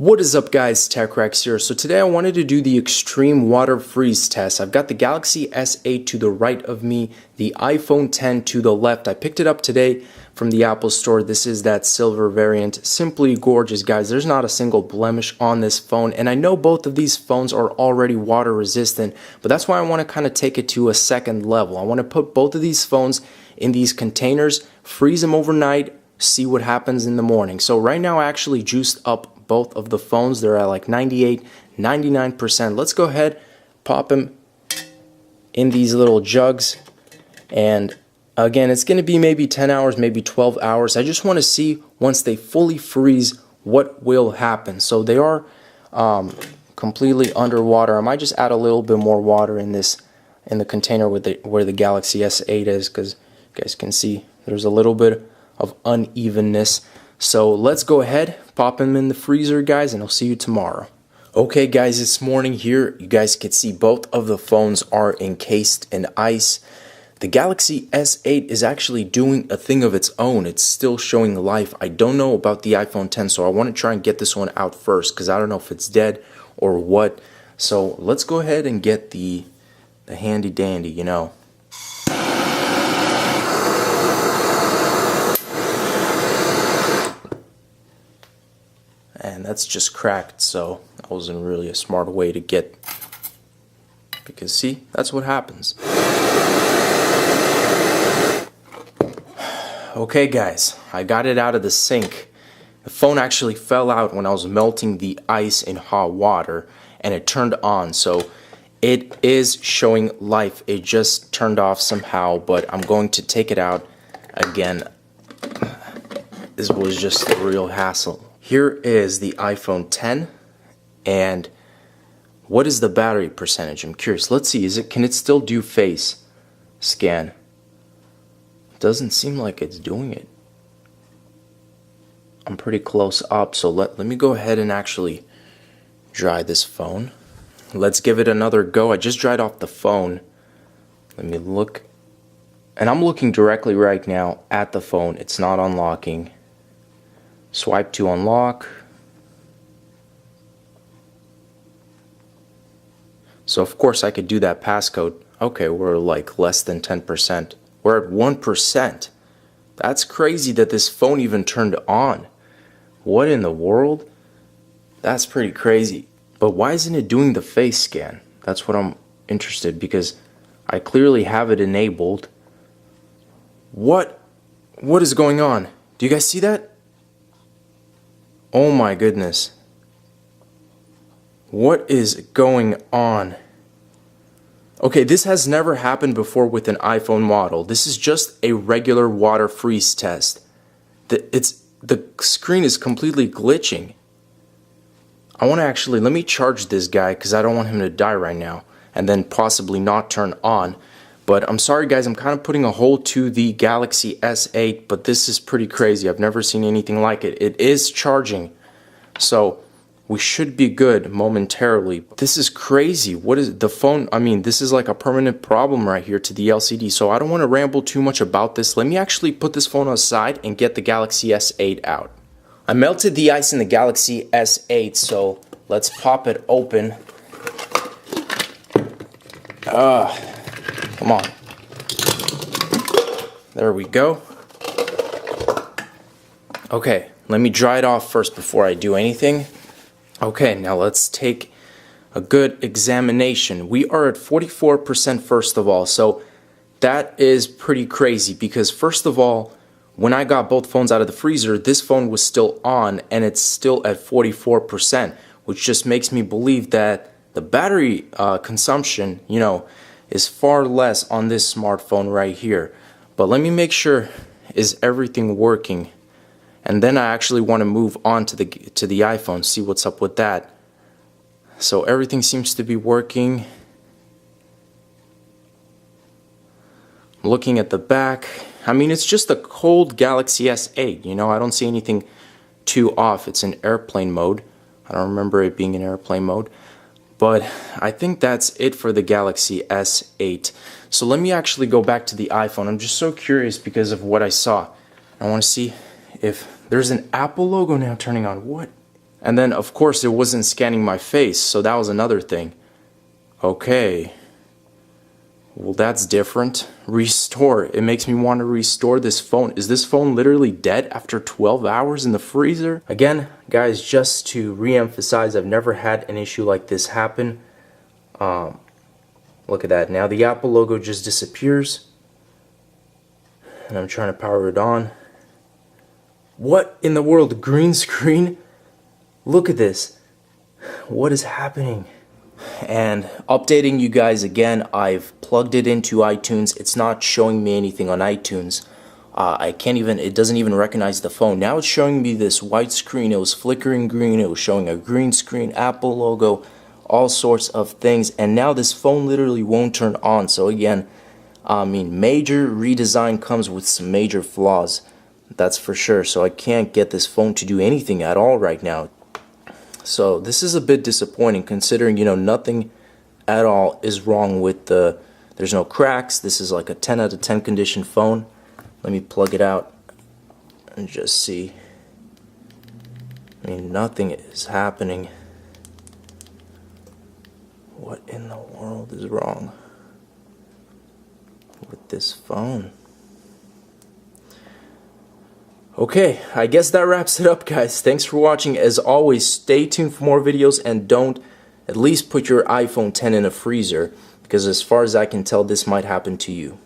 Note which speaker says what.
Speaker 1: What is up guys, TechRex here. So today I wanted to do the extreme water freeze test. I've got the Galaxy S8 to the right of me, the iPhone X to the left. I picked it up today from the Apple Store. This is that silver variant. Simply gorgeous guys. There's not a single blemish on this phone, and I know both of these phones are already water resistant, but that's why I want to kind of take it to a second level. I want to put both of these phones in these containers, freeze them overnight, see what happens in the morning. So right now I actually juiced up both of the phones. They're at like 98, 99%. Let's go ahead, pop them in these little jugs, and again, it's going to be maybe 10 hours, maybe 12 hours. I just want to see once they fully freeze what will happen. So they are completely underwater. I might just add a little bit more water in the container with where the Galaxy S8 is, because you guys can see there's a little bit of unevenness. So let's go ahead, pop them in the freezer guys, and I'll see you tomorrow. Okay guys, it's morning here. You guys can see both of the phones are encased in ice. The Galaxy S8 is actually doing a thing of its own. It's still showing life. I don't know about the iPhone X, so I want to try and get this one out first because I don't know if it's dead or what. So let's go ahead and get the handy dandy, you know. And that's just cracked, so that wasn't really a smart way to get, because see, that's what happens. Okay guys, I got it out of the sink. The phone actually fell out when I was melting the ice in hot water, and it turned on, so it is showing life. It just turned off somehow, but I'm going to take it out again. This was just a real hassle. Here is the iPhone X, and what is the battery percentage? I'm curious. Let's see, can it still do face scan? Doesn't seem like it's doing it. I'm pretty close up, so let me go ahead and actually dry this phone. Let's give it another go. I just dried off the phone. Let me look, and I'm looking directly right now at the phone. It's not unlocking. Swipe to unlock. So of course I could do that passcode. Okay, we're like less than 10%. We're at 1%. That's crazy that this phone even turned on. What in the world? That's pretty crazy. But why isn't it doing the face scan? That's what I'm interested, because I clearly have it enabled. What is going on? Do you guys see that? Oh my goodness. What is going on? Okay, this has never happened before with an iPhone model. This is just a regular water freeze test. The screen is completely glitching. I want to actually, let me charge this guy because I don't want him to die right now and then possibly not turn on. But I'm sorry guys, I'm kind of putting a hold to the Galaxy S8, but this is pretty crazy. I've never seen anything like it. It is charging, so we should be good momentarily. This is crazy. What is the phone? I mean, this is like a permanent problem right here to the LCD, so I don't want to ramble too much about this. Let me actually put this phone aside and get the Galaxy S8 out. I melted the ice in the Galaxy S8, so let's pop it open. Come on. There we go. Okay, let me dry it off first before I do anything. Okay, now let's take a good examination. We are at 44% first of all, so that is pretty crazy because first of all, when I got both phones out of the freezer, this phone was still on and it's still at 44%, which just makes me believe that the battery consumption, you know, is far less on this smartphone right here. But let me make sure, is everything working? And then I actually want to move on to the iPhone, see what's up with that. So everything seems to be working. Looking at the back, I mean, it's just a cold Galaxy S8, you know, I don't see anything too off. It's in airplane mode. I don't remember it being in airplane mode. But I think that's it for the Galaxy S8. So let me actually go back to the iPhone. I'm just so curious because of what I saw. I want to see if there's an Apple logo now turning on. What And then, of course, it wasn't scanning my face, so that was another thing. Okay. Well, that's different. Restore. It makes me want to restore this phone. Is this phone literally dead after 12 hours in the freezer? Again, guys, just to re-emphasize, I've never had an issue like this happen. Look at that. Now the Apple logo just disappears. And I'm trying to power it on. What in the world? Green screen? Look at this. What is happening? And updating you guys again, I've plugged it into iTunes. It's not showing me anything on iTunes. It doesn't even recognize the phone. Now it's showing me this white screen. It was flickering green. It was showing a green screen, Apple logo, all sorts of things. And now this phone literally won't turn on. So again, I mean, major redesign comes with some major flaws. That's for sure. So I can't get this phone to do anything at all right now. So this is a bit disappointing considering, you know, nothing at all is wrong with there's no cracks. This is like a 10 out of 10 condition phone. Let me plug it out and just see. I mean, nothing is happening. What in the world is wrong with this phone? Okay, I guess that wraps it up, guys. Thanks for watching. As always, stay tuned for more videos, and don't at least put your iPhone X in a freezer, because as far as I can tell, this might happen to you.